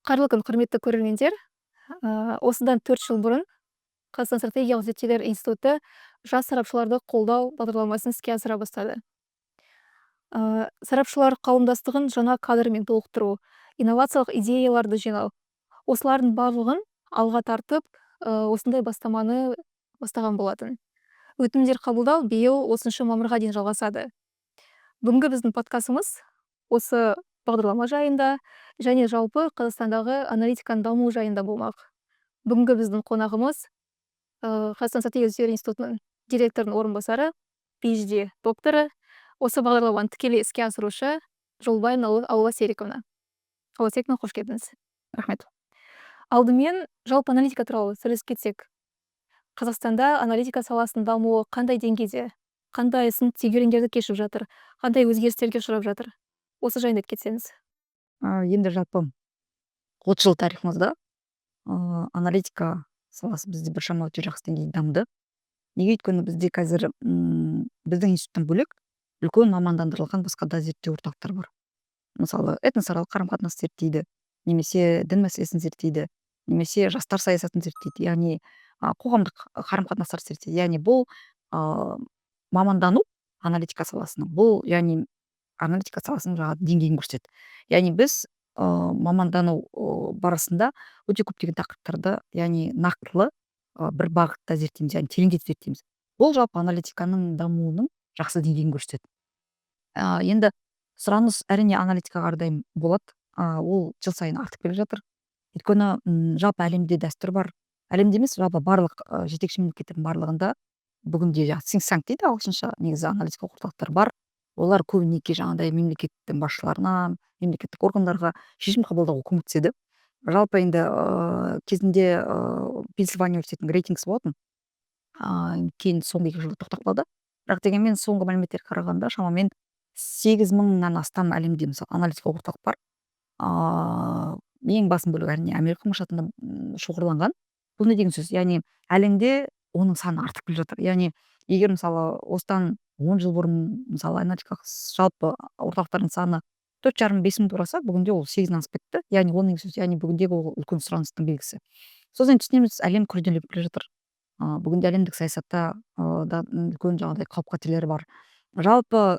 Қайырлы күн, құрметті көрермендер. Осыдан 4 жыл бұрын Қазақстан стратегиялық зерттеулер институты жас сарапшыларды қолдау бағдарламасын іске асыра бастады. Сарапшылар қауымдастығын жаңа кадрмен толықтыру, инновациялық идеяларды жинау, осылардың барлығын алға тартып, осындай бастаманы бастаған болатын. Өтінімдер қабылдау биыл 30 мамырға дейін жалғасады. Бүгінгі біздің подкастымыз осы бағдарлама жайында және жалпы Қазақстандағы аналитиканың дамуы жайында болмақ. Бүгінгі біздің қонағымыз Қазақстан стратегиялық зерттеулер институтының директорының орынбасары, PhD докторы, осы бағдарламаны тікелей іске асырушы Жолбайын Алуа Сериковна. Алуа Сериковна, қош келдіңіз. Рахмет. Алдымен жалпы аналитика туралы сөйлесіп кетсек. Қазақстанда аналитика саласының дамуы қандай деңгейде? Қандай сын тегеуріндерді кешіп жатыр? Қандай өзгерістерге ұшырап жатыр? Осы жайында айтып кетсеңіз. Енді жалпы 30 жыл тарихымызда аналитика саласы бізде біршама өте жақсы деңгейде дамыды. Неге? Өйткені бізде қазір біздің институттан бөлек үлкен мамандандырылған басқа да зерттеу орталықтар бар. Мысалы, этносаралық қарым-қатынас зерттейді, немесе дін мәселесін зерттейді, немесе жастар саясатын зерттейді, яғни қоғамдық қарым-қатынастар зерттейді. Яғни бұл мамандану аналитика саласының, бұл яғни аналитика саласының жаңағы деңгейін көрсетеді. Яғни біз мамандану барысында өте көптеген тақырыптарды, яғни нақтылы бір бағытта зерттейміз, яғни тереңдетіп зерттейміз. Бұл жалпы аналитиканың дамуының жақсы деңгейін көрсетеді. Енді сұраныс әрине аналитикаға әрдайым болады. Ол жыл сайын артып келе жатыр. Өйткені жалпы әлемде дәстүр бар. Әлемде емес, жалпы барлық жетекші мемлекеттердің барлығында бүгінде think tank дейді ағылшынша, негізі аналитикалық орталықтар бар. Олар көбінесе жаңағыдай мемлекеттің басшыларына, мемлекеттік органдарға шешім қабылдауға көмектеседі. Жалпы енді кезінде Пенсильвания университетінің рейтингісі болатын. Кейін соңғы 2 жылда тоқтап қалды. Бірақ дегенмен соңғы мәліметтерге қарағанда шамамен 8.000-нан астам әлемде мысалы аналитикалық орталық бар. Ең басым бөлігі әрине Америка құрама штатында шоғырланған. Бұл не деген сөз? Яғни әлемде оның саны артып келе жатыр. Яғни егер мысалы осыдан 10 жыл бұрын мысалы аналитикалық жалпы орталықтардың саны 4,5-5 мың тураса, бүгінде ол 8-нан асып кетті. Яғни ол не сөз? Яғни бүгіндегі ол үлкен сұраныстың белгісі. Сосын түсінеміз, әлем күрделеніп келе жатыр. Бүгінде әлемдік саясатта да үлкен жаңағыдай қауіп-қатерлер бар. Жалпы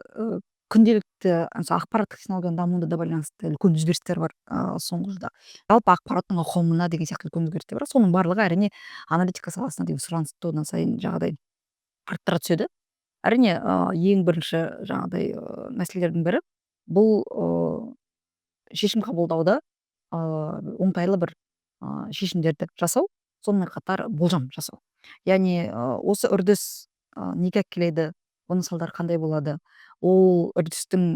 күнделікті ақпараттық технологияның дамуына да байланысты үлкен өзгерістер бар соңғы жылда. Жалпы ақпараттың ауқымына деген сияқты үлкен өзгерістер бар. Соның барлығы әрине аналитика саласына деген сұранысты одан сайын жаңағыдай арттыра түседі. Әрине ең бірінші жаңағыдай мәселелердің бірі бұл шешім қабылдауда оңтайлы бір шешімдерді жасау, сонымен қатар болжам жасау. Яғни осы үрдіс неге келеді, оның салдары қандай болады, ол үрдістің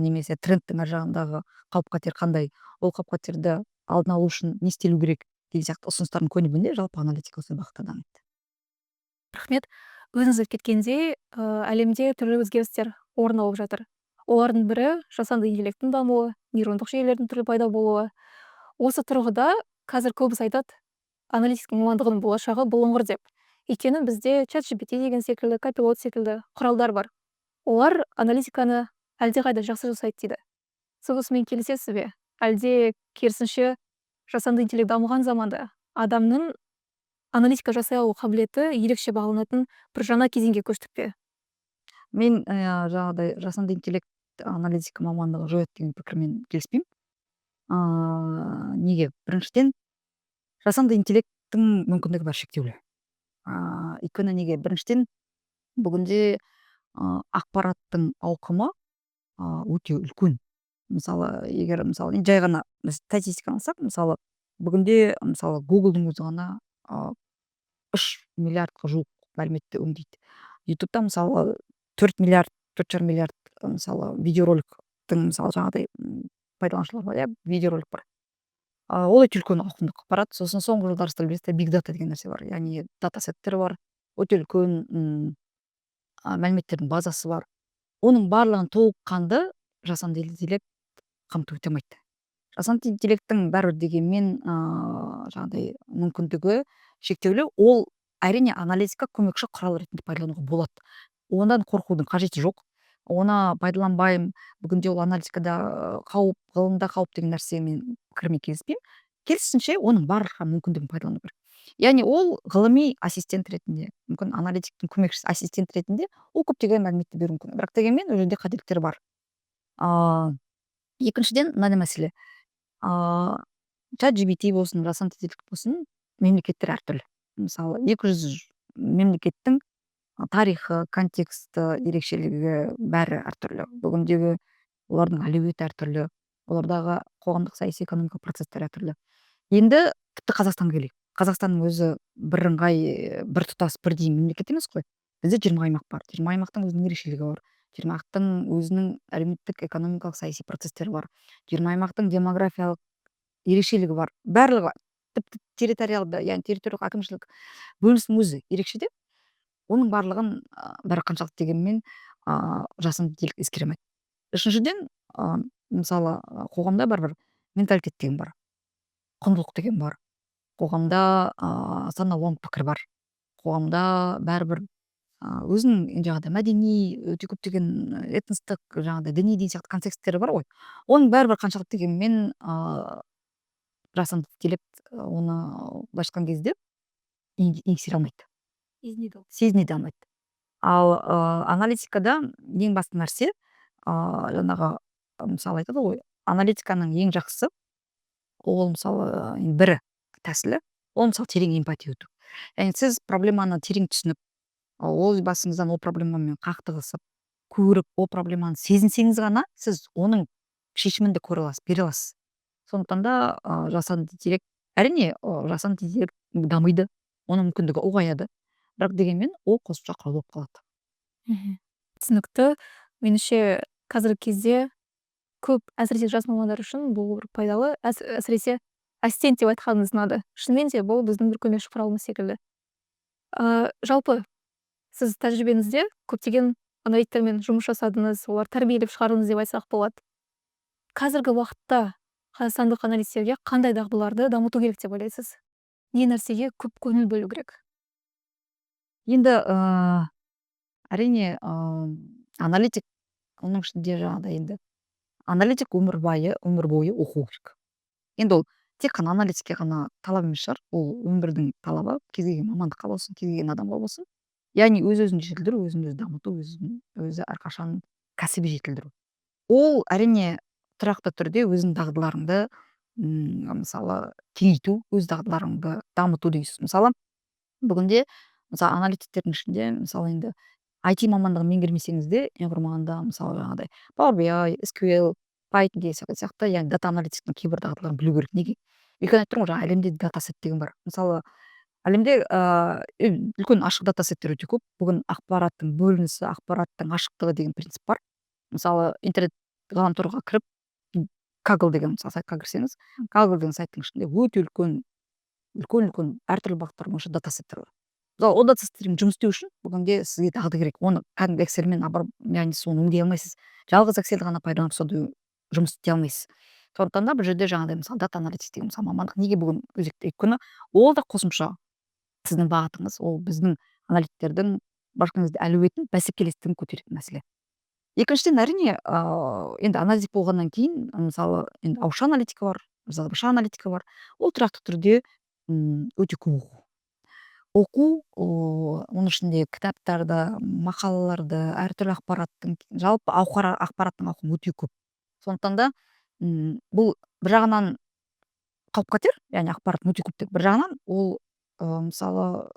немесе трендтің ар жағындағы қауіп-қатер қандай, ол қауіп-қатерді алдын алу үшін не істелу керек деген сияқты ұсыныстардың көбінде жалпы аналитика осы бағытта дамиды. Рахмет. Өзіңіз айтып кеткендей, әлемде түрлі өзгерістер орын алып жатыр. Олардың бірі жасанды интеллекттің дамуы, нейрондық жүйелердің түрлі пайда болуы. Осы тұрғыда қазір көбісі айтады, аналитика мамандығының болашағы бұлыңғыр деп. Өйткені бізде ChatGPT деген секілді, Copilot секілді құралдар бар. Олар аналитиканы әлдеқайда жақсы жасайды дейді. Сіз осымен келісесіз бе? Әлде керісінше жасанды интеллект дамыған заманда адамның аналитика жасай алу қабілеті ерекше бағаланатын бір жаңа кезеңге көштік пе? Мен жаңағыдай жасанды интеллект аналитика мамандығы жояды деген пікірмен келіспеймін. Неге? Біріншіден, жасанды интеллекттің мүмкіндігі бар шектеулі. Өйткені неге? Біріншіден, бүгінде ақпараттың ауқымы өте үлкен. Мысалы, егер мысалы жай ғана статистиканы алсақ, мысалы бүгінде мысалы Google'дың өзі ғана 3 миллиардқа жуық мәліметті өңдейді. YouTube'да мысалы 4 миллиард, 4,5 миллиард мысалы видеороликтің мысалы жаңағыдай пайдаланушылар бар, видеоролик бар. Ол өте үлкен ауқымды ақпарат. Сосын соңғы жылдары білесіздер, биг дата деген нәрсе бар. Яғни датасеттер бар, өте үлкен мәліметтердің базасы бар. Оның барлығын толыққанды жасанды интеллект қамтып өте алмайды. Жасанды интеллекттің бәрібір дегенмен жаңағыдай мүмкіндігі шектеулі. Ол әрине аналитика көмекші құрал ретінде пайдалануға болады. Ондан қорқудың қажеті жоқ. Оны пайдаланбаймын, бүгінде ол аналитикада қауіп, ғылымда қауіп деген нәрсемен пікірмен келіспеймін. керісінше оның барлық мүмкіндігін пайдалану керек. Яғни ол ғылыми ассистент ретінде, мүмкін аналитиктің көмекшісі ассистент ретінде ол көптеген мәліметті беруі мүмкін, бірақ дегенмен ол жерде қателіктер бар. Екіншіден мынандай мәселе, чат GPT болсын, жасанды интеллект болсын, мемлекеттер әртүрлі. Мысалы 200 мемлекеттің тарихы, контексті, ерекшелігі бәрі әртүрлі. Бүгіндегі олардың әлеуеті әртүрлі, олардағы қоғамдық саяси экономикалық процестер әртүрлі. Енді тіпті Қазақстанға келейік. Қазақстанның өзі бірыңғай, біртұтас бірдей мемлекет емес қой. Бізде 20 аймақ бар. 20 аймақтың өзінің ерекшелігі бар. 20 аймақтың өзінің әлеуметтік экономикалық саяси процестері бар. 20 аймақтың демографиялық ерекшелігі бар. Барлығы тіпті территориалды, яғни территориялық әкімшілік бөлінісінің өзі ерекше де, оның барлығын бәрі қаншалықты дегенмен жасанды интеллект ескере алмайды. Үшіншіден, мысалы қоғамда бәрібір менталитет деген бар, құндылық деген бар. Қоғамда саналуан пікір бар. Қоғамда бәрібір өзінің жаңағыдай мәдени, өте көптеген этностық, жаңағыдай діни деген сияқты контексттері бар ғой. Оның бәрібір қаншалықты дегенмен жасанды интеллект оны былайша айтқан кезде еңсере алмайды, сезіне де алмайды. Ал аналитикада ең басты нәрсе, жаңағы мысалы айтады ғой, аналитиканың ең жақсысы ол мысалы бірі тәсілі, ол мысалы терең эмпатия өту. Яғни сіз проблеманы терең түсініп, ол басыңыздан ол проблемамен қақтығысып, көріп, ол проблеманы сезінсеңіз ғана сіз оның шешімін де көре аласыз, бере аласыз. Сондықтан да жасанды интеллект, әрине жасанды интеллект дамиды, оның мүмкіндігі ұлғаяды, бірақ дегенмен ол қосымша құрал болып қалады. Түсінікті. Меніңше қазіргі кезде көп, әсіресе жас мамандар үшін бұл бір пайдалы, әсіресе ассистент деп айтқаныңыз ұнады. Шынымен де бұл біздің бір көмекші құралымыз секілді. Жалпы сіз тәжірибеңізде көптеген аналитиктермен жұмыс жасадыңыз, олар тәрбиелеп шығардыңыз деп айтсақ болады. Қазіргі уақытта қазақстандық аналитиктерге қандай дағдыларды дамыту керек деп ойлайсыз? Не нәрсеге көп көңіл бөлу керек? Енді әрине аналитик, оның ішінде жаңағыдай енді аналитик өмір бойы оқу керек. Енді ол тек қана аналитикке ғана талап емес шығар, ол өмірдің талабы, кез келген мамандыққа болсын, кез келген адамға болсын. Яғни өз-өзін жетілдіру, өзін-өзі дамыту, өзі әрқашан кәсіби жетілдіру. Ол әрине тұрақты түрде өзің дағдыларыңды мысалы кеңейту, өз дағдыларыңды дамыту дейсіз. Мысалы бүгінде мысалы аналитиктердің ішінде мысалы енді IT мамандығын меңгермесеңіз де, ең құрмағанда мысалы жаңағыдай Power BI, SQL, Python деген сияқты, яғни дата аналитиктің кейбір дағдыларын білу керек. Неге? Өйткені айтып тұрмын ғой, жаңа әлемде датасет деген бар. Мысалы әлемде үлкен ашық датасеттер өте көп. Бүгін ақпараттың бөлінісі, ақпараттың ашықтығы деген принцип бар. Мысалы интернет ғаламторға кіріп, Kaggle деген мысалы сайтқа кірсеңіз, Kaggle деген сайттың ішінде өте үлкен әртүрлі бағыттар бойынша датасеттер бар. Мысалы ол датасеттермен жұмыс істеу үшін бүгінде сізге дағды керек. Оны кәдімгі Excelмен яғни соны өңдей алмайсыз. Жалғыз Excelді ғана пайдаланып сонда жұмыс істей алмайсыз. Сондықтан да бұл жерде жаңағыдай мысалы дата аналитик деген мысалы мамандық неге бүгін өзекті? Өйткені ол да қосымша сіздің бағытыңыз, ол біздің аналитиктердің әлеуетін, бәсекелестігін көтеретін мәселе. Екіншіден әрине енді аналитик болғаннан кейін мысалы енді ауызша аналитика бар, жазбаша аналитика бар. Ол тұрақты түрде өте көп оқу, оның ішінде кітаптарды, мақалаларды, әртүрлі ақпараттың, жалпы ақпараттың ауқымы өте көп. Сондықтан да бұл бір жағынан қауіп қатер, яғни ақпарат өте көп. Бір жағынан ол мысалы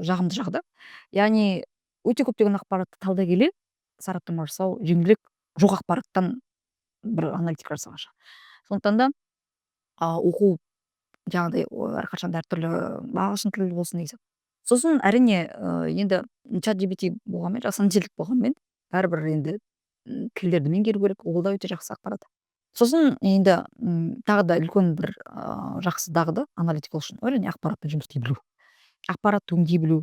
жағымды жағы да, яғни өте көптеген ақпаратты талдай келе сараптама жасау жеңілдірек, жоқ ақпараттан бір аналитика жасағанша. Сондықтан да оқу жаңағыдай әрқашан әртүрлі ағылшын тілі болсын деген. Сосын әрине енді чат GPT болғанмен, жасанды интеллект болғанмен бәрібір енді тілдерді меңгеру керек, ол да өте жақсы ақпарат. Сосын енді тағы да үлкен бір жақсы дағды аналитик үшін әрине ақпаратпен жұмыс істей білу, ақпаратты өңдей білу,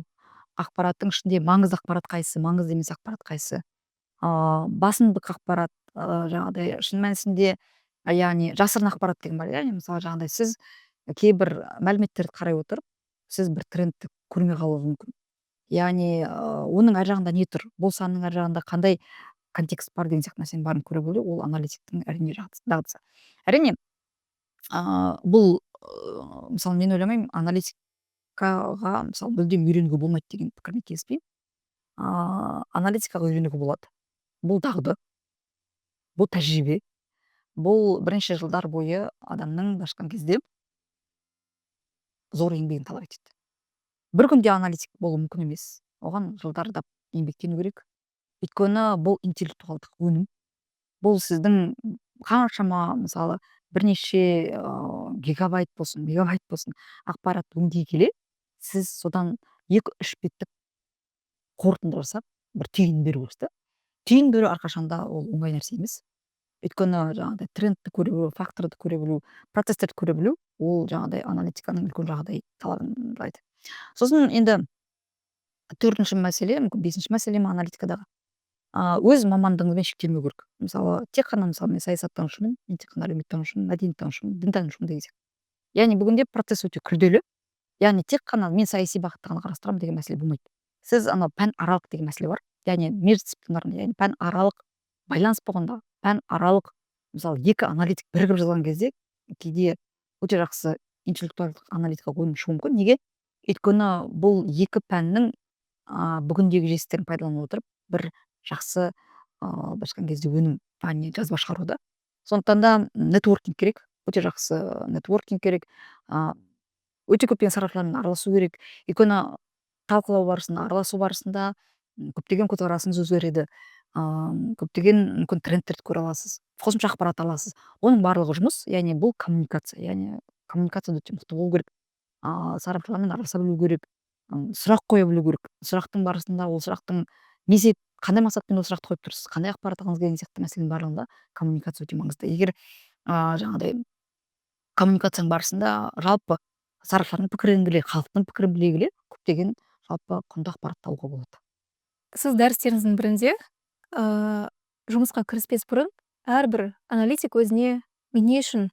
ақпараттың ішінде маңызды ақпарат қайсысы, маңызды емес ақпарат қайсысы, басымдық ақпарат, жаңағыдай шын мәнісінде яғни жасырын ақпарат деген бар. Яғни мысалы жаңағыдай сіз кейбір мәліметтерді қарай отырып, сіз бір трендті көрмей қалуыңыз мүмкін. Яғни оның ар жағында не тұр, бұл санның ар жағында қандай контекст бар деген сияқты нәрсенің барын көре білу, ол аналитиктің әрине дағдысы. Әрине бұл мысалы мен ойламаймын аналитикаға мысалы мүлдем үйренуге болмайды деген пікірмен келіспеймін. Аналитикаға үйренуге болады. Бұл дағды, бұл тәжірибе, бұл бірнеше жылдар бойы адамның былайша айтқан кезде зор еңбегін талап етеді. Бір күнде аналитик болу мүмкін емес. Оған жылдардап еңбектену керек. Өйткені бұл интеллектуалдық өнім. Бұл сіздің қаншама мысалы бірнеше гигабайт болсын, мегабайт болсын ақпарат өңдей келе, сіз содан 2-3 беттік қорытынды жасап, бір түйін беру керексіз да. Түйін беру әрқашанда ол оңай нәрсе емес. Өйткені жаңағыдай трендті көре білу, факторды көре білу, процестерді көре білу, ол жаңағыдай аналитиканың үлкен жағдай талабын құрайды. Сосын енді 4-ші мәселе, мүмкін 5-ші мәселе аналитикадағы өз мамандығыңызбен шектелмеу керек. Мысалы тек қана мысалы мен саясаттанушымын, мен тек қана әлеуметтанушымын, мәдениеттанушымын, дінтанушымын деген сияқты. Яғни бүгінде процесс өте күрделі. Яғни тек қана мен саяси бағытты ғана қарастырамын деген мәселе болмайды. Сіз анау пән аралық деген мәселе бар. Яғни междисциплинарный, яғни пән аралық байланыс болғанда, пән аралық мысалы 2 аналитик бірігіп жазған кезде кейде өте жақсы интеллектуалдық аналитика өнім шығуы мүмкін. Неге? Өйткені бұл 2 пәннің бүгіндегі жетістіктерін пайдалана отырып бір жақсы былайша айтқан кезде өнім яғни жазба шығаруда. Сондықтан да нетворкинг керек, өте жақсы нетворкинг керек, өте көптеген сарапшылармен араласу керек. Өйткені талқылау барысында, араласу барысында көптеген көзқарасыңыз өзгереді, көптеген мүмкін трендтерді көре аласыз, қосымша ақпарат аласыз. Оның барлығы жұмыс, яғни бұл коммуникация, яғни коммуникация өте мықты болу керек, сарапшылармен араласа білу керек, сұрақ қоя білу керек. Сұрақтың барысында ол сұрақтың не қандай мақсатпен ол сұрақты қойып тұрсыз, қандай ақпарат алғыңыз келген сияқты мәселенің барлығында коммуникация өте маңызды. Егер жаңағыдай коммуникацияның барысында жалпы сарапшылардың пікірін біле, халықтың пікірін біле келе көптеген жалпы құнды ақпаратты алуға болады. Сіз дәрістеріңіздің бірінде жұмысқа кіріспес бұрын әрбір аналитик өзіне мен не үшін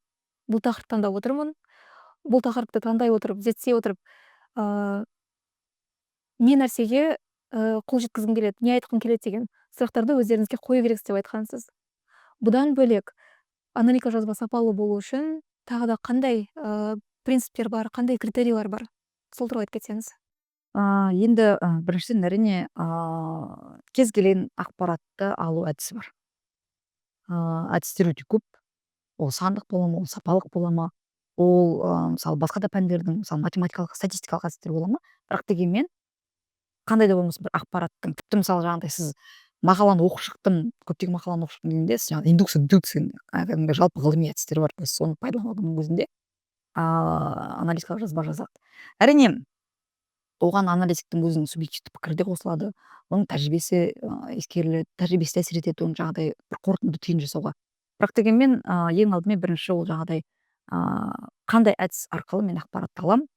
бұл тақырыпты таңдап отырмын, бұл тақырыпты таңдай отырып, зерттей отырып не нәрсеге қол жеткізгім келеді, не айтқым келеді деген сұрақтарды өздеріңізге қою керексіз деп айтқансыз. Бұдан бөлек аналитика жазба сапалы болу үшін тағы да қандай принциптер бар, қандай критерийлер бар? Сол туралы айтып кетсеңіз. Енді біріншіден әрине кез келген ақпаратты алу әдісі бар. Әдістер өте көп. Ол сандық бола ма, ол сапалық бола ма, ол мысалы басқа да пәндердің мысалы математикалық, статистикалық әдістер бола ма, бірақ дегенмен қандай да болмасын бір ақпараттың тіпті мысалы жаңағыдай сіз мақаланы оқып шықтым, көптеген мақаланы оқып шықтым дегенде сіз жаңағы индукция кәдімгі жалпы ғылыми әдістер бар, біз соны пайдаланудың өзінде аналитикалық жазба жазады. Әрине оған аналитиктің өзінің субъективті пікірі де қосылады, оның тәжірибесі ескеріледі, тәжірибесі әсер етеді оның жаңағыдай бір қорытынды түйін жасауға. Бірақ дегенмен ең алдымен бірінші ол жаңағыдай қандай әдіс арқылы мен ақпаратты аламын,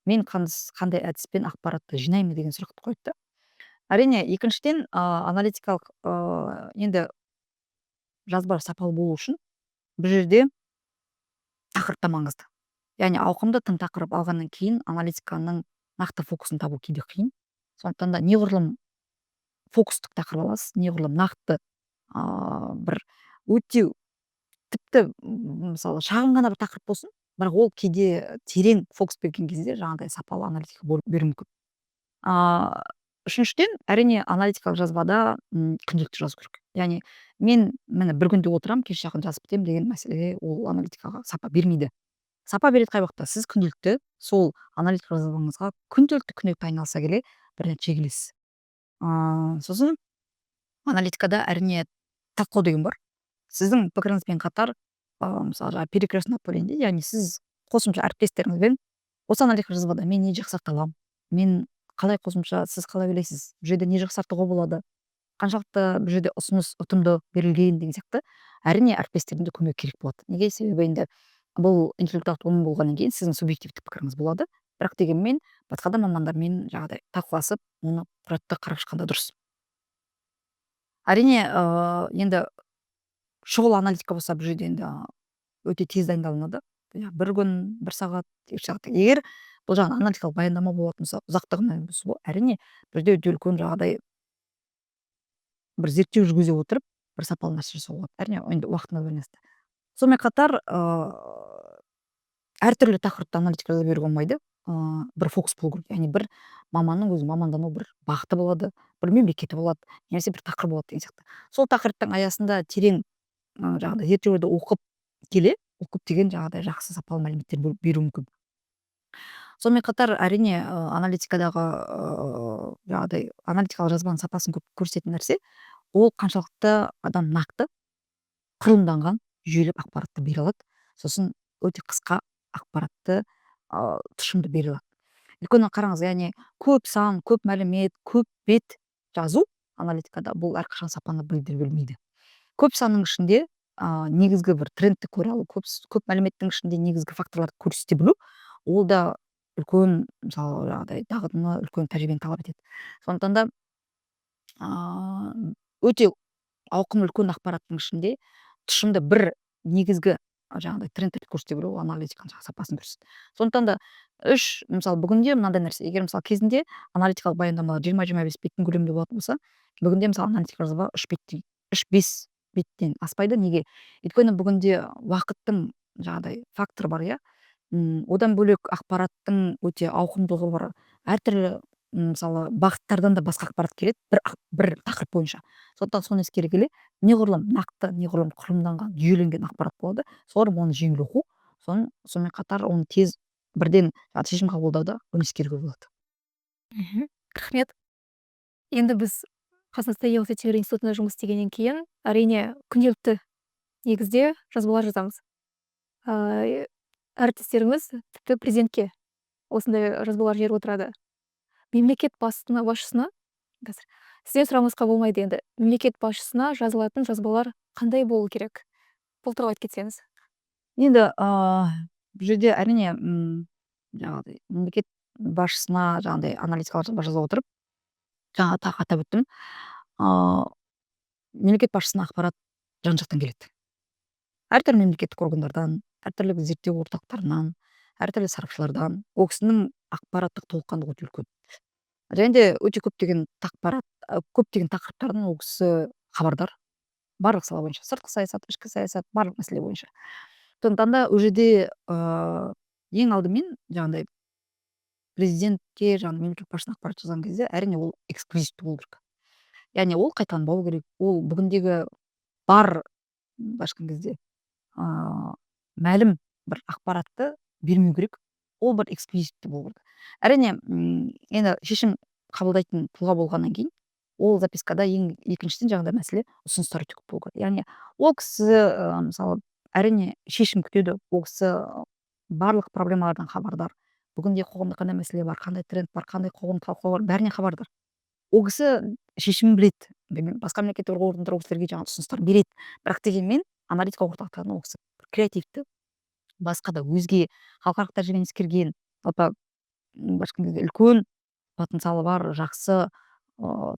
мен қандай әдіспен ақпаратты жинаймын деген сұрақты қойды. Әрине екіншіден аналитикалық енді жазба сапалы болу үшін бұл жерде тақырып та маңызды. Яғни ауқымды тың тақырып алғаннан кейін аналитиканың нақты фокусын табу кейде қиын. Сондықтан да неғұрлым фокустық тақырып аласыз, неғұрлым нақты бір өте тіпті мысалы шағын ғана бір тақырып болсын, бірақ ол кейде терең фокус берген кезде жаңағыдай сапалы аналитика беруі мүмкін. Үшіншіден әрине аналитикалық жазбада күнделікті жазу керек. Яғни мен міне бір күнде отырамын, кеш жақын жазып бітемін деген мәселе ол аналитикаға сапа бермейді. Сапа береді қай уақытта сіз күнделікті сол аналитика жазбаңызға күнделікті айналыса келе бір нәтижеге келесіз. Сосын аналитикада әрине талқылау деген бар. Сіздің пікіріңізбен қатар мысалы жаңағы перекрестный направление дейді, яғни сіз қосымша әріптестеріңізбен осы аналитика жазбада мен не жақсарта аламын, мен қалай қосымша, сіз қалай ойлайсыз, бұл жерде не жақсартуға болады, қаншалықты бұл жерде ұсыныс ұтымды берілген деген сияқты әрине әріптестердің де көмегі керек болады. Неге? Себебі енді бұл интеллектуалдық өнім болғаннан кейін сіздің субъективті пікіріңіз болады, бірақ дегенмен басқа да мамандармен жаңағыдай талқыласып оны құжатты қарап шыққанда дұрыс. Әрине енді шұғыл аналитика болса бұл жерде енді өте тез дайындалынады. Бір күн, бір сағат, екі сағат. Егер бұл жаңағы аналитикалық баяндама болатын болса, ұзақтығына әрине бұл жерде өте үлкен жаңағыдай бір зерттеу жүргізе отырып, бір сапалы нәрсе жасауға болады. Әрине енді уақытына байланысты. Сонымен қатар әртүрлі тақырыпта аналитика жаза беруге болмайды. Бір фокус болу керек. Яғни бір маманның өзі мамандану бір бағыты болады, бір мемлекеті болады, немесе бір тақырып болады деген сияқты. Сол тақырыптың аясында терең жаңағыдай зерттеулерді оқып келе, ол көптеген жаңағыдай жақсы сапалы мәліметтер беруі мүмкін. Сонымен қатар әрине аналитикадағы жаңағыдай аналитикалық жазбаның сапасын көрсететін нәрсе ол қаншалықты адам нақты құрылымданған жүйелеп ақпаратты бере алады, сосын өте қысқа ақпаратты тұшымды бере алады. Өйткені қараңыз, яғни көп сан, көп мәлімет, көп бет жазу аналитикада бұл әрқашан сапаны білдіре бермейді. Көп санның ішінде негізгі бір трендті көре алу, көп мәліметтің ішінде негізгі факторларды көрсете білу, ол да үлкен мысалы жаңағыдай дағдыны, үлкен тәжірибені талап етеді. Сондықтан да өте ауқымды үлкен ақпараттың ішінде тұшымды бір негізгі жаңағыдай трендтерді көрсете білу аналитиканың сапасын көрсетеді. Сондықтан да мысалы бүгінде мынандай нәрсе, егер мысалы кезінде аналитикалық баяндамалар 20-25 беттің көлемінде болатын болса, бүгінде мысалы аналитикалық жазба 3-5 беттен аспайды. Неге? Өйткені бүгінде уақыттың жаңағыдай факторы бар, иә. Одан бөлек ақпараттың өте ауқымдылығы бар, әртүрлі мысалы бағыттардан да басқа ақпарат келеді бір тақырып бойынша. Сондықтан соны ескере келе неғұрлым нақты, неғұрлым құрылымданған, жүйеленген ақпарат болады, соғұрлым оны жеңіл оқу, сонымен қатар оны тез бірден шешім қабылдауда оны ескеруге болады. Рахмет. Енді біз Қазақстан стратегиялық зерттеулер институтында жұмыс істегеннен кейін әрине күнделікті негізде жазбалар жазамыз. Әріптестеріміз тіпті президентке осындай жазбалар жіберіп отырады. Мемлекет басшысына сізден сұрамасқа болмайды, енді мемлекет басшысына жазылатын жазбалар қандай болу керек? Бұл туралы айтып кетсеңіз. Енді бұл жерде әрине жаңағыдай мемлекет басшысына жаңағыдай аналитикалық жазба жаза отырып, жаңа тағы атап өттім, мемлекет басшысына ақпарат жан-жақтан келеді. Әртүрлі мемлекеттік органдардан, әртүрлі зерттеу орталықтарынан, әртүрлі сарапшылардан ол кісінің ақпараттық толыққандығы өте үлкен. Және де өте көптеген тақырыптардан ол кісі хабардар, барлық сала бойынша, сыртқы саясат, ішкі саясат, барлық мәселе бойынша. Сондықтан да ол жерде ең алдымен жаңағыдай президентке мемлекет басшысына ақпарат жазған кезде әрине ол эксклюзивті болу керек. Яғни ол қайталанбау керек, ол бүгіндегі бар былайша айтқан кезде мәлім бір ақпаратты бермеу керек, ол бір эксклюзивті болу керек. Әрине енді шешім қабылдайтын тұлға болғаннан кейін ол запискада екіншіден жаңағыдай мәселе ұсыныстар өте көп болу керек. Яғни ол кісі мысалы әрине шешім күтеді, ол кісі барлық проблемалардан хабардар, бүгінде қоғамда қандай мәселе бар, қандай тренд бар, қандай қоғам талқылау бар, бәрінен хабардар. Ол кісі шешімін біледі, басқа мемлекеттік органдар ол кісілерге жаңағы ұсыныстар береді, бірақ дегенмен аналитика орталықтарында ол кісі креативті, басқа да өзге халықаралық тәжірибені ескерген, үлкен потенциалы бар, жақсы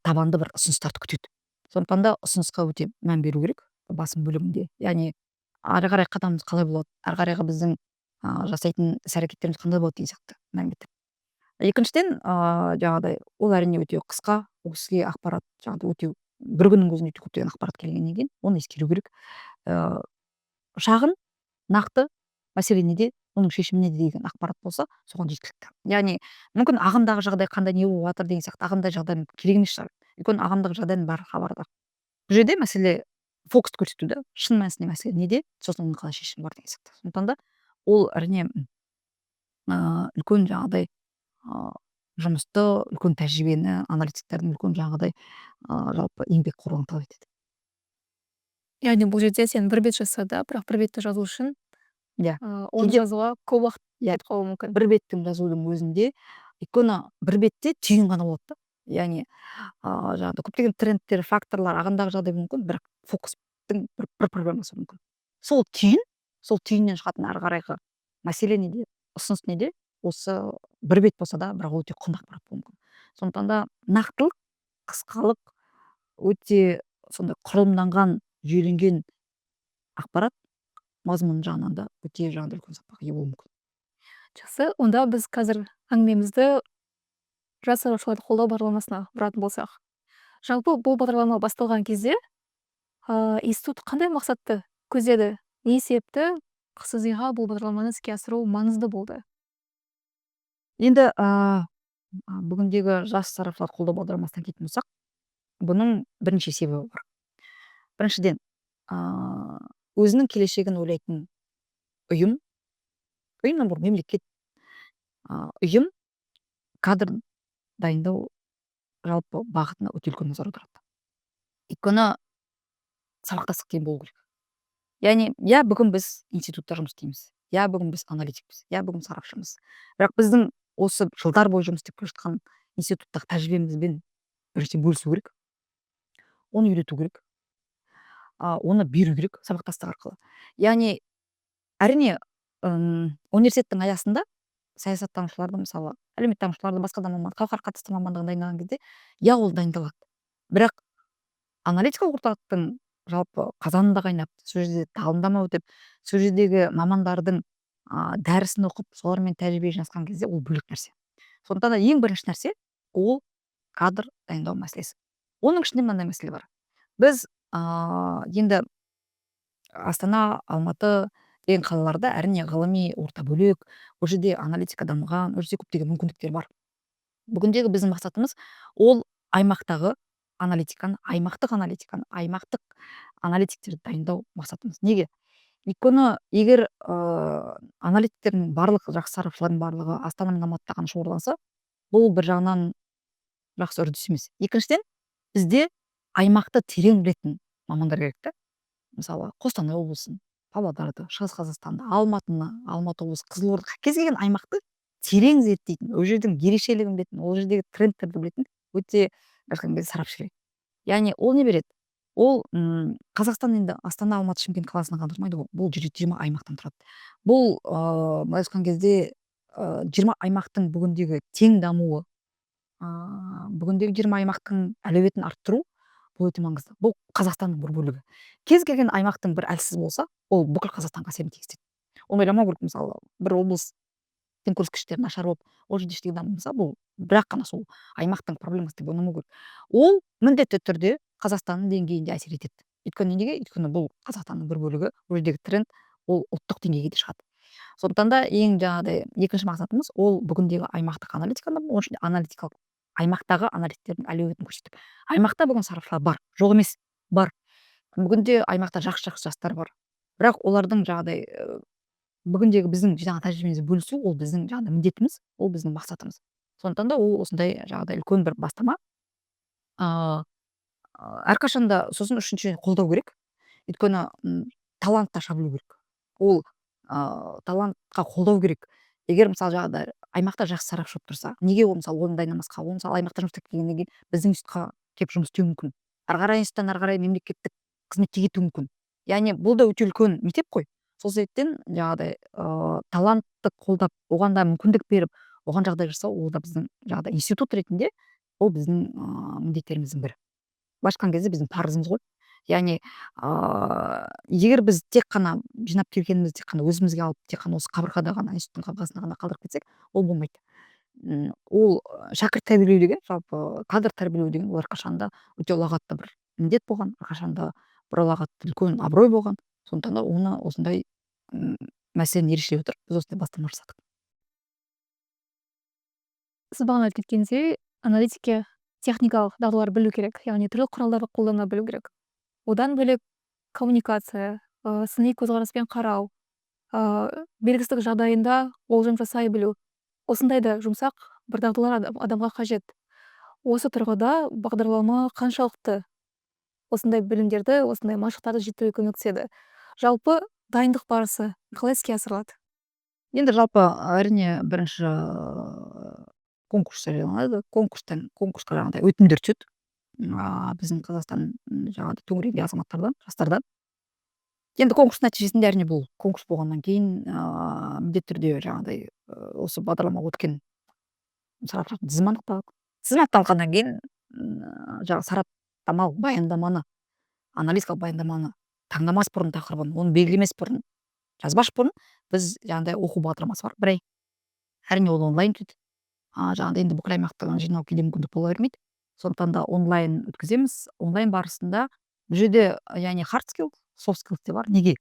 табанды бір ұсыныстарды күтеді. Сондықтан да ұсынысқа өте мән беру керек басым бөлігінде. Яғни ары қарай қадамымыз қалай болады, ары қарайғы біздің жасайтын іс-әрекеттеріміз қандай болады деген сияқты мәліметтер. Екіншіден жаңағыдай ол әрине өте қысқа, ол кісіге ақпарат жаңағыдай өте бір күннің өзінде өте көптеген ақпарат келгеннен кейін оны ескеру керек. Шағын, нақты мәселе неде, оның шешімі неде деген ақпарат болса, соған жеткілікті. Яғни мүмкін ағымдағы жағдай қандай, не болып жатыр деген сияқты ағымдағы жағдай керек емес шығар. Өйткені ағымдағы жағдайдың бәрі хабардар. Бұл жерде мәселе фокус көрсетуде, шын мәнісінде мәселе неде, сосын оның қалай шешімі бар деген сияқты. Сондықтан да ол әрине үлкен жаңағыдай жұмысты, үлкен тәжірибені, аналитиктердің үлкен жаңағыдай жалпы еңбек қорлығын талап етеді. Яғни бұл жерде сен бір бет жазса да, бірақ бір бетті жазу үшін оны жазуға көп уақыт кетіп қалуы мүмкін. Бір беттің жазудың өзінде, өйткені бір бетте түйін ғана болады да. Яғни жаңағыдай көптеген трендтер, факторлар, ағымдағы жағдай мүмкін, бірақ фокустың бір проблемасы мүмкін. Сол түйіннен шығатын ары қарайғы мәселе неде, ұсыныс неде, осы бір бет болса да, бірақ өте құнды ақпарат болуы мүмкін. Сондықтан да нақтылық, қысқалық, өте сондай құрылымданған, жүйеленген ақпарат мазмұн жағынан да өте жаңағыдай үлкен сапаға ие болуы мүмкін. Жақсы, онда біз қазір әңгімемізді жас сарапшыларды қолдау бағдарламасына бұратын болсақ. Жалпы бұл бағдарлама басталған кезде институт қандай мақсатты көздеді? Не себепті ксзи бул бағдарламаны іске асыру маңызды болды? Енді бүгіндегі жас сарапшылар қолдау бағдарламасына келетін болсақ, бұның бірнеше себебі бар. Біріншіден, өзінің келешегін ойлайтын ұйым, ұйымнан бұрын мемлекет, ұйым кадр дайындау жалпы бағытына өте үлкен назар аударады. Өйткені сабақтастық тең болу керек. Яғни, иә, бүгін біз институтта жұмыс істейміз, иә, бүгін біз аналитикпіз, иә, бүгін сарапшымыз. Бірақ біздің осы жылдар бойы жұмыс істеп келе жатқан институттағы тәжірибемізбен бірінші бөлісу керек, оны үйрету керек, оны беру керек сабақтастық арқылы. Яғни, әрине, университеттің аясында саясаттанушыларды, мысалы әлеуметтанушыларды, басқа да халықаралық қатысты мамандығын дайындаған кезде, иә, ол дайындалады. Бірақ аналитикалық орталықтың жалпы қазанында қайнап, сол жерде тағылымдама өтіп, сол жердегі мамандардың дәрісін оқып, солармен тәжірибе жинасқан кезде ол бөлек нәрсе. Сондықтан да ең бірінші нәрсе ол кадр дайындау мәселесі. Оның ішінде мынандай мәселе бар. Біз енді Астана, Алматы деген қалаларда әрине ғылыми орта бөлек, ол жерде аналитика дамыған, ол жерде көптеген мүмкіндіктер бар. Бүгіндегі біздің мақсатымыз ол аймақтық аналитиканы, аймақтық аналитиктерді дайындау мақсатымыз. Неге? Өйткені егер аналитиктердің барлығы, жақсы сарапшылардың барлығы Астана мен Алматыда ғана шоғырланса, бұл бір жағынан жақсы үрдіс емес. Екіншіден, бізде аймақты терең білетін мамандар керек та. Мысалы, Қостанай облысын, Павлодарды, Шығыс Қазақстанды, Алматы облысы, Қызылорда, кез келген аймақты терең зерттейтін, ол жердің ерекшелігін білетін, ол жердегі трендтерді білетін өте сарапшы керек. Яғни ол не береді? Ол Қазақстан енді Астана, Алматы, Шымкент қаласына қалдырмайды ғой. Бұл 20 аймақтан тұрады. Бұл былай айтқан кезде 20 аймақтың бүгіндегі тең дамуы, бүгіндегі 20 аймақтың әлеуетін арттыру бұл өте маңызды. Бұл Қазақстанның бір бөлігі. Кез келген аймақтың бір әлсіз болса, ол бүкіл Қазақстанға әсерін тигізеді. Оны ойламау керек. Мысалы, бір облыстың көрсеткіштері нашар болып, ол жерде ештеңе дамымаса, бұл бірақ қана сол аймақтың проблемасы деп ойламау керек. Ол міндетті түрде Қазақстанның деңгейінде әсер етеді. Өйткені неге? Өйткені бұл Қазақстанның бір бөлігі, ол жердегі тренд ол ұлттық деңгейге де шығады. Сондықтан да ең жаңағыдай екінші мақсатымыз ол бүгіндегі аймақтық аналитиканы, оның ішінде аналитикалық аймақтағы аналитиктердің әлеуетін көрсету. Аймақта бүгін сарапшылар бар, жоқ емес, бар. Бүгінде аймақта жақсы жастар бар. Бірақ олардың жаңағыдай бүгіндегі біздің жаңағы тәжірибемізді бөлісу, ол біздің жаңағыдай міндетіміз, ол біздің мақсатымыз. Сондықтан да ол осындай жаңағыдай үлкен бір бастама. Әрқашанда сосын үшінші қолдау керек. Өйткені талантқа шабылу керек. Ол талантқа қолдау керек. Егер мысалы жаңағыдай аймақта жақсы сарапшы болып тұрса, неге ол мысалы оны дайындамасқа? Ол мысалы аймақта жұмыс істеп келгеннен кейін біздің институтқа келіп жұмыс істеуі мүмкін. Ары қарай институттан ары қарай мемлекеттік қызметке кетуі мүмкін. Яғни бұл да өте үлкен мектеп қой. Сол себептен жаңағыдай талантты қолдап, оған да мүмкіндік беріп, оған жағдай жасау, ол да біздің жаңағыдай институт ретінде ол біздің міндеттеріміздің бірі. Былайша айтқан кезде біздің парызымыз ғой. Яғни егер біз тек қана жинап келгенімізді тек қана өзімізге алып, тек қана осы қабырғада ғана, институттың қабырғасында ғана қалдырып кетсек, ол болмайды. Ол шәкірт тәрбиелеу деген, жалпы кадр тәрбиелеу деген ол әрқашан да өте ұлағатты бір міндет болған, әрқашан да бір ұлағатты үлкен абырой болған. Сондықтан да оны осындай мәселені ерекшелей отырып, біз осындай бастама жасадық. Сіз бағана айтып кеткендей, аналитикке техникалық дағдылар білу керек, яғни түрлі құралдарды қолдана білу керек. Одан бөлек коммуникация, сыни көзқараспен қарау, белгісіздік жағдайында болжам жасай білу. Осындай да жұмсақ бір дағдылар адамға қажет. Осы тұрғыда бағдарлама қаншалықты осындай білімдерді, осындай машықтарды жеткізуге көмектеседі? Жалпы дайындық барысы қалай іске асырылады? Енді жалпы әрине бірінші конкурс жарияланады. Конкурсқа жаңағыдай өтінімдер түседі. Біздің Қазақстан жаңағыдай төңірегіндегі азаматтардан, жастардан. Енді конкурс нәтижесінде әрине бұл конкурс болғаннан кейін міндетті түрде жаңағыдай осы бағдарлама өткен сарапшылардың тізімі анықталады. Тізім анықталғаннан кейін жаңағы сараптамалық баяндаманы, аналитикалық баяндаманы таңдамас бұрын тақырыбын, оны белгілемес бұрын, жазбаш бұрын біз жаңағыдай оқу бағдарламасы бар, бір ай. Әрине ол онлайн өтеді. Жаңағыдай енді бүкіл аймақтан жинау кейде мүмкіндік бола бермейді. Сондықтан да онлайн өткіземіз. Онлайн барысында бұл жерде яғни hard skill, soft skill де бар. Неге?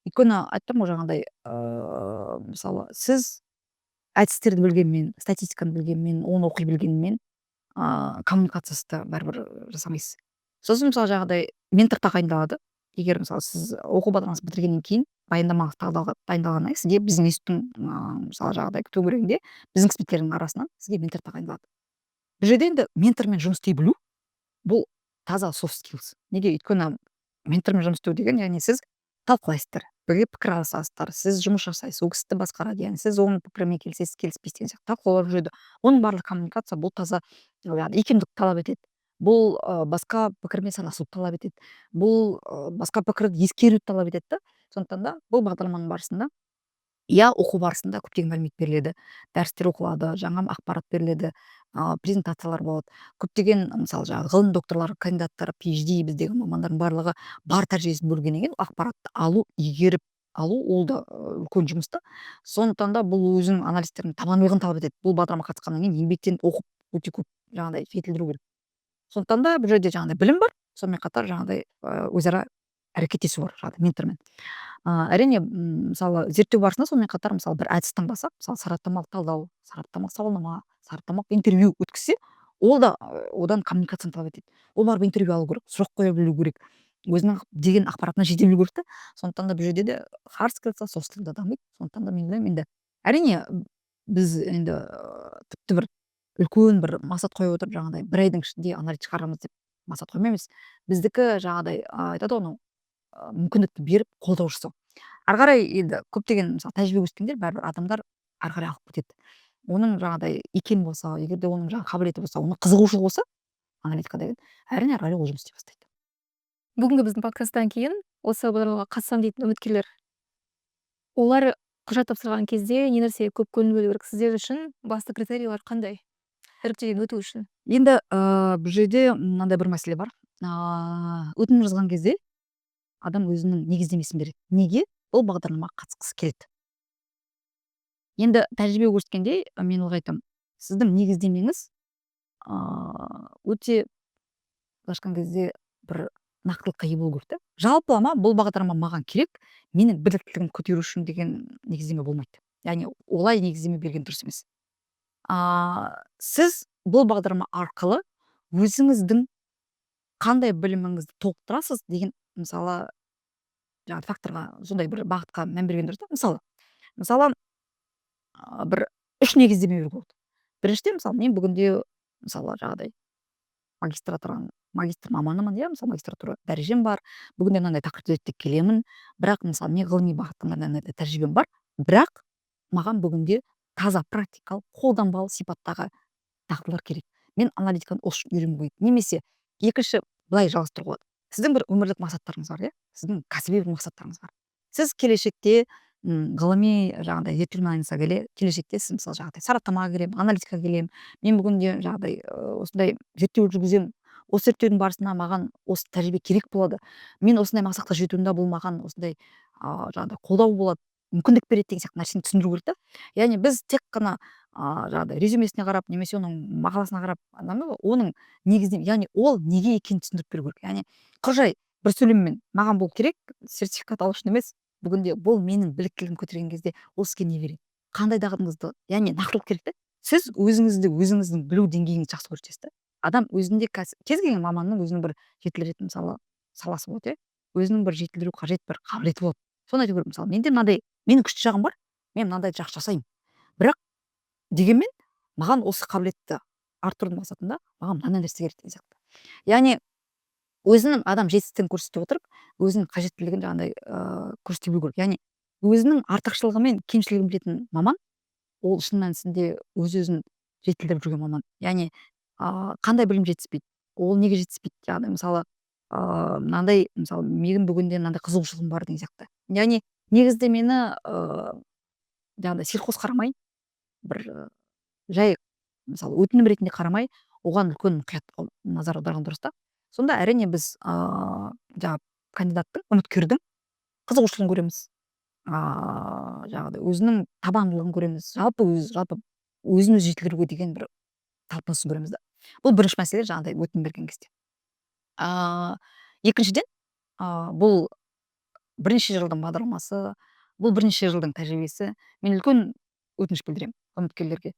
өйткені айттым ғой жаңағыдай мысалы сіз әдістерді білгенмен, статистиканы білгенмен, оны оқи білгенмен коммуникациясыз бәрібір жасамайсыз. Сосын мысалы жаңағыдай ментор тағайындалады. Егер мысалы сіз оқу бағдарламасын бітіргеннен кейін баяндамаңыз дайындалғаннан кейін сізге біздің институттың мысалы жаңағыдай төңірегінде біздің эксперттердің арасынан сізге ментор тағайындалады. Бұл жерде енді ментормен жұмыс істей білу бұл таза soft skills. Неге? Өйткені ментормен жұмыс істеу деген яғни сіз талқылайсыздар, бірге пікір алысасыздар, сіз жұмыс жасайсыз, ол кісі басқарады, яғни сіз оның пікірімен келісесіз, келіспейсіз деген сияқты талқылаулар жүреді. Оның барлық коммуникация бұл таза икемдік талап етеді. Бұл басқа пікірмен санасуды талап етеді. Бұл басқа пікірді ескеруді талап етеді да. Сондықтан да бұл бағдарламаның барысында оқу барысында көптеген мәлімет беріледі, дәрістер оқылады, жаңа ақпарат беріледі, презентациялар болады. Көптеген мысалы жаңағы ғылым докторлары, кандидаттары, PhD біздегі мамандардың барлығы бар тәжірибесін бөлгеннен кейін ақпаратты алу, игеріп алу ол да үлкен жұмыс та. Сондықтан да бұл өзінің аналистерінің табандылығын талап етеді. Бұл бағдарламаға қатысқаннан кейін еңбектен оқып өте көп жаңағыдай жетілдіру керек. Сондықтан да бұл жерде жаңағыдай білім бар, сонымен қатар жаңағыдай өзара әрекеттесу бар жаңағыдай ментормен. Әрине мысалы зерттеу барысында сонымен қатар мысалы бір әдіс таңдаса, мысалы сараптамалық талдау, сараптамалық сауалнама, сараптамалық интервью өткізсе, ол да одан коммуникацияны талап етеді. Ол барып интервью алу керек, сұрақ қоя білу керек, өзінің деген ақпаратына жете білу керек та. Сондықтан да бұл жерде де hard skills soft skills да дамиды. Сондықтан да мен ойлаймын енді әрине біз енді тіпті бір үлкен бір мақсат қойып отырып жаңағыдай бір айдың ішінде анализ шығарамыз деп мақсат қоймаймыз. Біздікі жаңағыдай айтады ғой мүмкіндікті беріп қолдау жасау. Ары қарай енді көптеген мысалы тәжірибе өскендер бәрібір адамдар ары қарай алып кетеді. Оның жаңағыдай икем болса, егер де оның жаңағы қабілеті болса, оның қызығушылығы болса, аналитика деген әрине ары қарай ол жұмыс істей бастайды. Бүгінгі біздің подкасттан кейін осы бағдарламаға қатысам дейтін үміткерлер, олар құжат тапсырған кезде не нәрсеге көп көңіл бөлу керек? Сіздер үшін басты критерийлер қандай? Іріктеуден өту үшін. Енді бұл жерде мынандай бір мәселе бар. Өтінім жазған кезде адам өзінің негіздемесін береді. Неге? Бұл бағдарламаға қатысқысы келеді. Енді тәжірибе көрсеткендей, мен ылғи айтамын, сіздің негіздемеңіз өте былайша айтқан кезде бір нақтылыққа ие болу керек та. Жалпылама бұл бағдарлама маған керек, менің біліктілігімді көтеру үшін деген негіздеме болмайды. Яғни олай негіздеме берген дұрыс емес. Сіз бұл бағдарлама арқылы өзіңіздің қандай біліміңізді толықтырасыз деген мысалы жаңағы факторға сондай бір бағытқа мән берген дұрыс та. Мысалы бір үш негіздеме беруге болады. Біріншіден мысалы мен бүгінде мысалы жаңағыдай магистр маманымын, иә, мысалы магистратура дәрежем бар, бүгінде мынандай тақырыпты зерттеп келемін, бірақ мысалы мен ғылыми бағытта мынандай тәжірибем бар, бірақ маған бүгінде таза практикалық қолданбалы сипаттағы дағдылар керек. Мен аналитиканы осы үшін үйрену керек. Немесе екінші былай жалғастыруға болады. Сіздің бір өмірлік мақсаттарыңыз бар, иә, сіздің кәсіби бір мақсаттарыңыз бар. Сіз келешекте ғылыми жаңағыдай зерттеумен айналыса келе, келешекте сіз мысалы жаңағыдай сараптамаға келемін, аналитикаға келемін, мен бүгінде жаңағыдай осындай зерттеу жүргіземін, осы зерттеудің барысында маған осы тәжірибе керек болады, мен осындай мақсатқа жетуімде бұл маған осындай жаңағыдай қолдау болады, мүмкіндік береді деген сияқты нәрсені түсіндіру керек та. Яғни біз тек қана жаңағыдай резюмесіне қарап немесе оның мақаласына қарап оның негізінен, яғни ол неге екенін түсіндіріп беру керек. Яғни құр жай бір сөйлеммен маған бұл керек, сертификат алу үшін емес, бүгінде бұл менің біліктілігімді көтерген кезде ол сізге не береді, қандай дағдыңызды, яғни нақтылық керек та. Сіз өзіңіздің білу деңгейіңізді жақсы көрсетесіз да. Адам өзінде кез келген маманның өзінің бір жетілдіретін мысалы саласы болады, өзінің бір жетілдіру қажет бір қабілеті болады. Соны айту керек. Мысалы менде мынандай менің күшті жағым бар, мен мынандайды жақсы жасаймын, бірақ дегенмен маған осы қабілетті арттырудың мақсатында маған мынандай нәрсе керек деген сияқты. Яғни өзінің адам жетістігін көрсете отырып, өзінің қажеттілігін жаңағыдай көрсете білу керек. Яғни өзінің артықшылығы мен кемшілігін білетін маман ол шын мәнісінде өз-өзін жетілдіріп жүрген маман. Яғни қандай білім жетіспейді, ол неге жетіспейді, яғни мысалы мынандай мысалы мен бүгінде мынандай қызығушылығым бар деген сияқты. Яғни негізде мені жаңағыдай селқос қарамай, бір жай мысалы өтінім ретінде қарамай, оған үлкен мұқият назар аударған дұрыс та. Сонда әрине біз жаңағы кандидаттың, үміткердің қызығушылығын көреміз, жаңағыдай өзінің табандылығын көреміз, жалпы өзін өзі жетілдіруге деген бір талпынысын көреміз да. Бұл бірінші мәселе жаңағыдай өтінім берген кезде. Екіншіден бұл бірнеше жылдың бағдарламасы, бұл бірнеше жылдың тәжірибесі. Мен үлкен өтініш білдіремін үміткерлерге.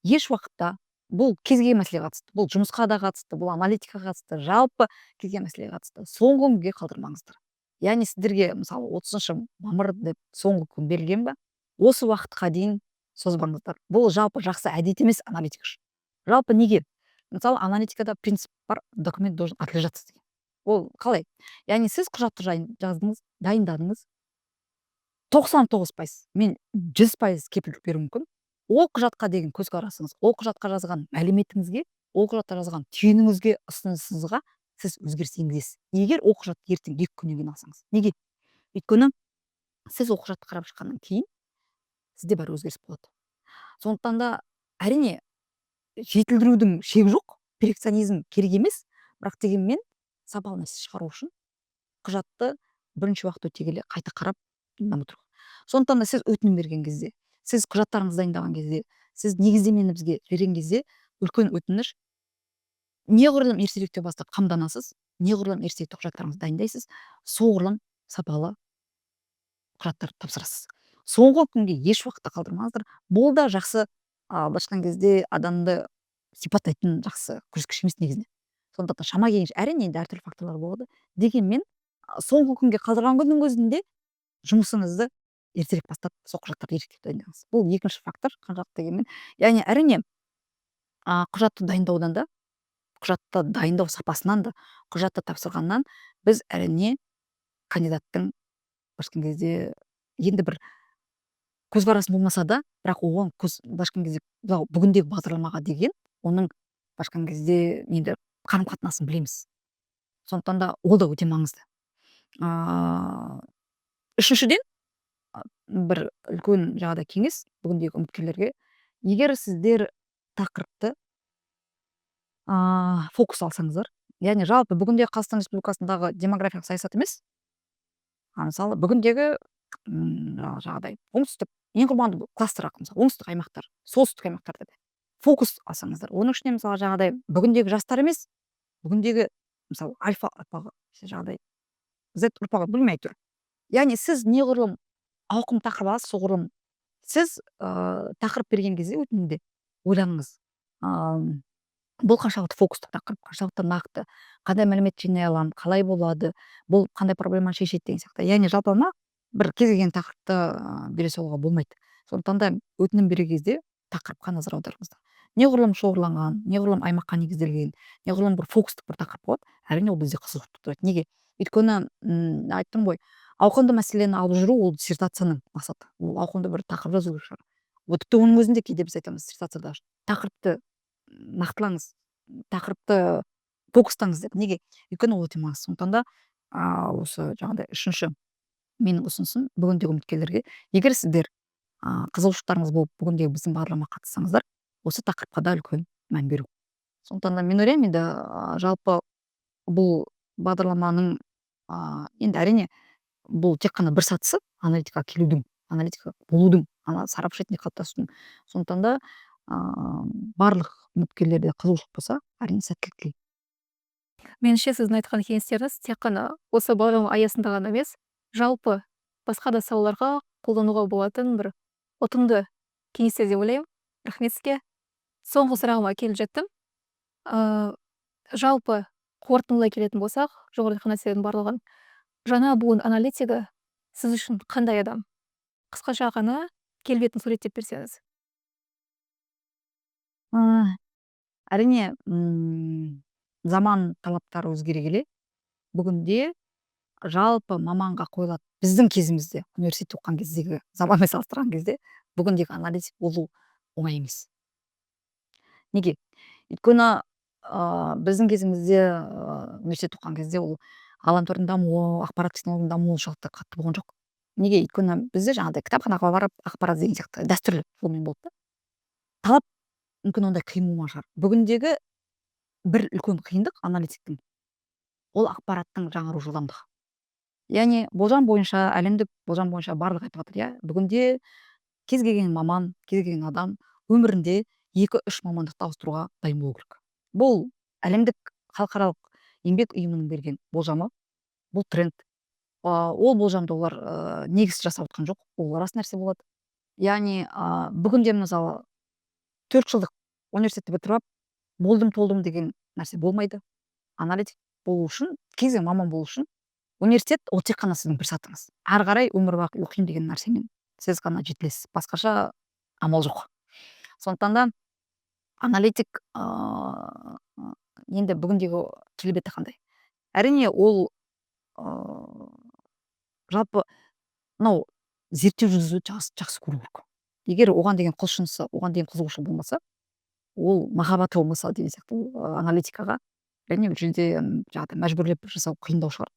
Еш уақытта бұл кез келген мәселеге қатысты, бұл жұмысқа да қатысты, бұл аналитикаға қатысты, жалпы кез келген мәселеге қатысты соңғы күнге қалдырмаңыздар. Яғни сіздерге мысалы 30 мамыр деп соңғы күн берілген ба, осы уақытқа дейін созбаңыздар. Бұл жалпы жақсы әдет емес аналитик үшін. Жалпы неге? Мысалы аналитикада принцип бар, документ должен отлежаться деген. Ол қалай? Яғни сіз құжатты жаздыңыз, дайындадыңыз, 99%, мен 100% кепілдік беруім мүмкін. Ол құжатқа деген көзқарасыңыз, ол құжатқа жазған мәліметіңізге, ол құжатта жазған түйініңізге, ұсынысыңызға сіз өзгеріс енгізесіз. Егер ол құжатты ертең 2 күннен кейін алсаңыз. Неге? Өйткені сіз ол құжатты қарап шыққаннан кейін сізде бәрі өзгеріс болады. Сондықтан да әрине жетілдірудің шегі жоқ, перфекционизм керек емес, бірақ дегенмен сапалы нәрсе шығару үшін құжатты бірінші уақыт өте келе қайта қарап дамыту. Сондықтан да сіз өтінім берген кезде, сіз құжаттарыңызды дайындаған кезде, сіз негіздемені бізге берген кезде үлкен өтініш, неғұрлым ертеректе бастап қамданасыз, неғұрлым ертеректе құжаттарыңызды дайындайсыз, соғұрлым сапалы құжаттар тапсырасыз. Соңғы күнге еш уақытта қалдырмаңыздар. Бұл да жақсы былайша айтқан кезде адамды сипаттайтын жақсы көрсеткіш емес негізінде. Сондықтан да шама келгенше әрине енді әртүрлі факторлар болады. Дегенмен соңғы күнге қалдырған күннің өзінде жұмысыңызды ертерек бастап сол құжаттарды ертерек дайындаңыз. Бұл екінші фактор қаншалықты дегенмен. Яғни әрине құжатты дайындаудан да, құжатты дайындау сапасынан да, құжатты тапсырғаннан біз әрине кандидаттың былайша айтқан кезде енді бір көзқарасы болмаса да, бірақ оған былайша айтқан кезде бүгіндегі бағдарламаға деген оның былайша айтқан кезде енді қарым қатынасын білеміз. Сондықтан да ол да өте маңызды. Үшіншіден, бір үлкен жаңағыдай кеңес бүгіндегі үміткерлерге, егер сіздер тақырыпты фокус алсаңыздар, яғни жалпы бүгінде Қазақстан Республикасындағы демографиялық саясат емес, мысалы бүгіндегі жаңағыдай оңтүстік ең құрбанды кластер мысалы оңтүстік аймақтар, солтүстік аймақтар деп фокус алсаңыздар, оның ішінде мысалы жаңағыдай бүгіндегі жастар емес, бүгіндегі мысалы альфа ұрпағы, жаңағыдай Z ұрпағы білмей тұр. Яғни сіз неғұрлым ауқым тақырып аласыз, соғұрлым сіз тақырып берген кезде өтінімде ойланыңыз. Бұл қаншалықты фокусты тақырып, қаншалықты нақты, қандай мәлімет жинай аламын, қалай болады, бұл қандай проблеманы шешеді деген сияқты. Яғни жалпылама бір кез келген тақырыпты бере салуға болмайды. Сондықтан да өтінім берген кезде тақырыпқа назар аударыңыздар. Неғұрлым шоғырланған, неғұрлым аймаққа негізделген, неғұрлым бір фокустық бір тақырып болады, әрине ол бізде қызығушылық тудырады. Неге? Өйткені айттым ғой, ауқымды мәселені алып жүру ол диссертацияның мақсаты. Ол ауқымды бір тақырып жазу шығар. Вот тіпті оның өзінде кейде біз айтамыз диссертацияда тақырыпты нақтылаңыз, тақырыпты фокустаңыз деп. Неге? Өйткені ол өте маңызды. Сондықтан да осы жаңағыдай үшінші менің ұсынысым бүгіндегі үміткерлерге, егер сіздер қызығушылықтарыңыз болып бүгіндегі біздің бағдарламаға қатыссаңыздар, осы тақырыпқа да үлкен мән беру. Сондықтан да мен ойлаймын енді жалпы бұл бағдарламаның енді әрине бұл тек қана бір сатысы аналитикаға келудің, аналитика болудың, сарапшы ретінде қалыптасудың. Сондықтан да барлық үміткерлерде қызығушылық болса, әрине сәттілік тілеймін. Меніңше сіздің айтқан кеңестеріңіз тек қана осы бағдарлама аясында ғана емес, жалпы басқа да салаларға қолдануға болатын бір ұтымды кеңестер деп ойлаймын. Рахмет сізге. Соңғы сұрағыма келіп жеттім. Жалпы қорытындылай келетін болсақ, жоғарыда айтқан нәрселердің барлығын, жаңа буын аналитигі сіз үшін қандай адам? Қысқаша ғана келбетін суреттеп берсеңіз. Әрине заман талаптары өзгере келе, бүгінде жалпы маманға қойылады, біздің кезімізде университет оқыған кездегі заманмен салыстырған кезде бүгіндегі аналитик болу оңай емес. Неге? Өйткені біздің кезімізде университет оқыған кезде ол ғаламтордың дамуы, ақпарат технологиясының дамуы оншалықты қатты болған жоқ. Неге? Өйткені бізде жаңағыдай кітапханаға барып ақпарат деген сияқты дәстүрлі жолмен болды да. Талап мүмкін ондай қиын болмаған шығар. Бүгіндегі бір үлкен қиындық аналитиктің ол ақпараттың жаңару жылдамдығы. Яғни болжам бойынша, әлемдік болжам бойынша барлық айтып жатыр, иә, бүгінде кез келген маман, кез келген адам өмірінде 2-3 мамандықты ауыстыруға дайын болу керек. Бұл әлемдік халықаралық еңбек ұйымының берген болжамы, бұл тренд. ол болжамды олар негізсіз жасап отқан жоқ, ол рас нәрсе болады. Яғни бүгінде мысалы 4 жылдық университетті бітіріп алып болдым толдым деген нәрсе болмайды. Аналитик болу үшін, кез келген маман болу үшін университет ол тек қана сіздің бір сатыңыз. Ары қарай өмір бақи оқимын деген нәрсемен сіз ғана жетілесіз, басқаша амал жоқ. Сондықтан да аналитик енді бүгіндегі келбеті қандай? Әрине ол жалпы мынау зерттеу жүргізуді жақсы көру керек. Егер оған деген құлшынысы, оған деген қызығушылығы болмаса, ол махаббаты болмаса деген сияқты аналитикаға әрине бұл жерде жаңағыдай мәжбүрлеп жасау қиындау шығар.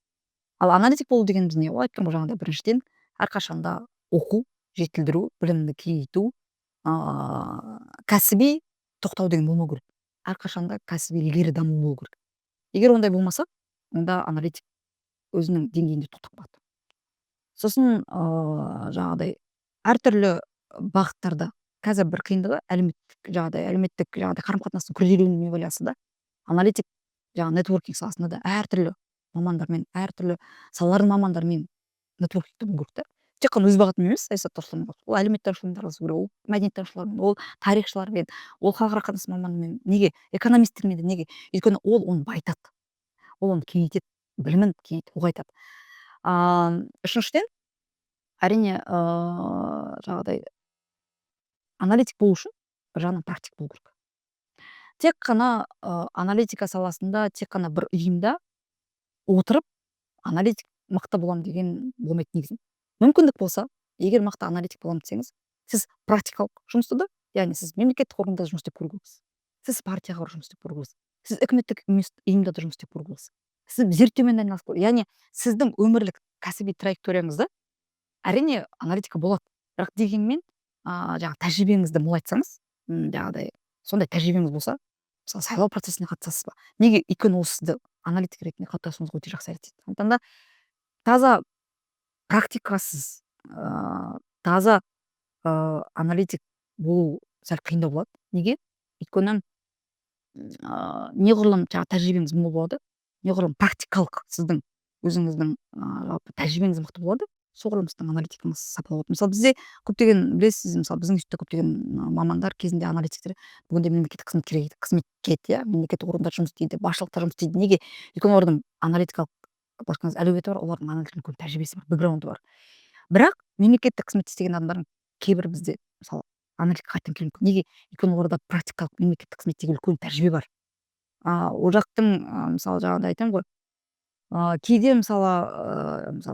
Ал аналитик болу дегеніміз не? Ол айтқан жаңағыдай біріншіден әрқашанда оқу, жетілдіру, білімді кеңейту, кәсіби тоқтау деген болмау керек. Әрқашанда кәсіби ілгері даму болу керек. Егер ондай болмаса, онда аналитик өзінің деңгейінде тоқтап қалады. Сосын жаңағыдай әртүрлі бағыттарда қазір бір қиындығы әлеуметтік қарым қатынастың күрделенуіне байланысты да аналитик нетворкинг саласында да әртүрлі мамандармен, әртүрлі салалардың мамандарымен нетворкингті болу керек та. Тек қана өз бағытымен емес, саясаттанушылармен, ол әлеуметтанушылармен араласу керек, ол мәдениеттанушылармен, ол тарихшылармен, ол халықаралық қатынас маманымен, неге экономистермен де, неге? Өйткені ол оны байытады, ол оны кеңейтеді, білімін кеңейтіп ұлғайтады. Үшіншіден, әрине жаңағыдай аналитик болу үшін бір жағынан практик болу керек. Тек қана аналитика саласында, тек қана бір ұйымда отырып аналитик мықты боламын деген болмайды негізі. Мүмкіндік болса, егер мықты аналитик боламын десеңіз, сіз практикалық жұмысты да, яғни сіз мемлекеттік органда жұмыс істеп көру керексіз, сіз партияға жұмыс істеп көру керексіз, сіз үкіметтік ұйымда жұмыс істеп көру керексіз, сіз зерттеумен айналысып көру, яғни сіздің өмірлік кәсіби траекторияңызда әрине аналитика болады, бірақ дегенмен тәжірибеңізді молайтсаңыз, жаңағыдай сондай тәжірибеңіз болса, мысалы сайлау процесіне қатысасыз ба? Неге? Өйткені ол сізді аналитик ретінде қалыптасуыңызға өте жақсы әсер етеді. Сондықтан да таза практикасыз, таза аналитик болу сәл қиындау болады. Неге? Өйткені неғұрлым тәжірибеңіз мол болады, неғұрлым практикалық сіздің өзіңіздің жалпы тәжірибеңіз мықты болады, соғұрлым сіздің аналитикаңыз сапалы болады. Мысалы бізде көптеген білесіз, мысалы біздің институтта көптеген мамандар кезінде аналитиктер бүгінде мемлекеттік қызметке мемлекеттік органдарда жұмыс істейді, басшылықта жұмыс істейді. Неге? Өйткені олардың аналитикалық әлеуеті бар, олардың аналитикалық үлкен тәжірибесі бар, бэкграунды бар. Бірақ мемлекеттік қызметте істеген адамдардың кейбір бізде мысалы аналитикқа қайтадан келуі мүмкін. Неге? Өйткені оларда практикалық мемлекеттік қызметтегі үлкен тәжірибе бар. Ол жақтың мысалы жаңағыдай айтамын ғой, кейде мысалы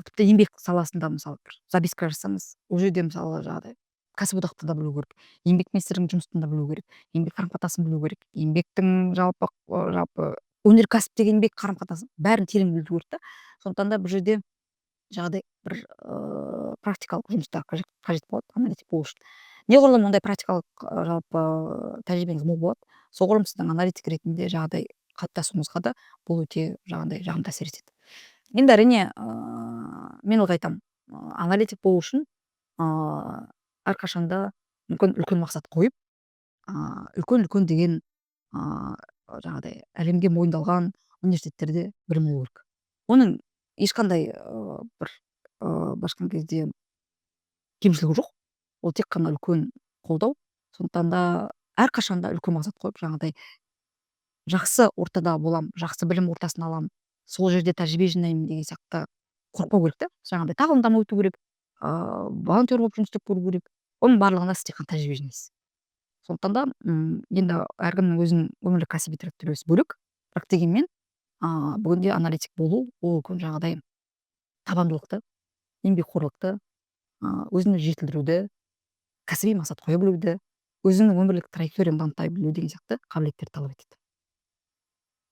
тіпті еңбек саласында мысалы бір записка жасасаңыз, ол жерде мысалы жаңағыдай кәсіподақты да білу керек, еңбек министрлігінің жұмысын да білу керек, еңбек қарым қатынасын білу керек, еңбектің жалпы өнеркәсіптегі еңбек қарым қатынасын бәрін терең білу керек та. Сондықтан да бұл жерде жаңағыдай бір практикалық жұмыстар қажет болады аналитик болу үшін. Неғұрлым ондай практикалық жалпы тәжірибеңіз мол болады, соғұрлым сіздің аналитик ретінде жаңағыдай қалыптасуыңызға да бұл өте жағымды әсер етеді. Енді әрине мен оларға айтамын, аналитик болу үшін әрқашанда үлкен мақсат қойып, үлкен деген жаңағыдай әлемге мойындалған университеттерде білім алу керек. Оның ешқандай бір былайша айтқан кезде кемшілігі жоқ. Ол тек қана үлкен қолдау. Сондықтан да әрқашанда үлкен мақсат қойып, жаңағыдай жақсы ортада боламын, жақсы білім ортасын аламын, сол жерде тәжірибе жинаймын деген сияқты қорықпау керек та. Жаңағыдай тағылымдама өту керек, волонтер болып жұмыс істеп көру керек. Оның барлығында сіз тек қана тәжірибе жинайсыз. Сондықтан да енді әркімнің өзінің өмірлік кәсіби траекториясы бөлек, бірақ дегенмен бүгінде аналитик болу ол үлкен жаңағыдай табандылықты, еңбекқорлықты, өзіңді жетілдіруді, кәсіби мақсат қоя білуді, өзіңнің өмірлік траекторияңды дамыта білу деген сияқты қабілеттерді талап етеді.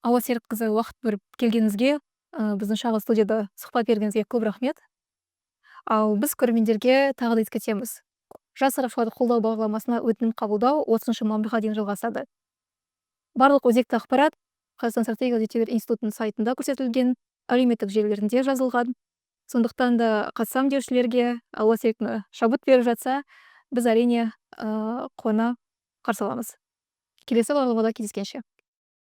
Ауа Серікқызы, уақыт бөліп келгеніңізге, біздің шағын студияда сұхбат бергеніңізге көп рахмет. Ал біз көрермендерге тағы да ескертеміз. Жас сарапшыларды қолдау бағдарламасына өтінім қабылдау 30 мамырға дейін жалғасады. Барлық өзекті ақпарат Қазақстан стратегиялық зерттеулер институтының сайтында көрсетілген, әлеуметтік желілерінде жазылған. Сондықтан да қатысам деушілерге Ауа Серіктің шабыт беріп жатса, біз әрине қуана қарсы аламыз. Келесі бағдарламада кездескенше.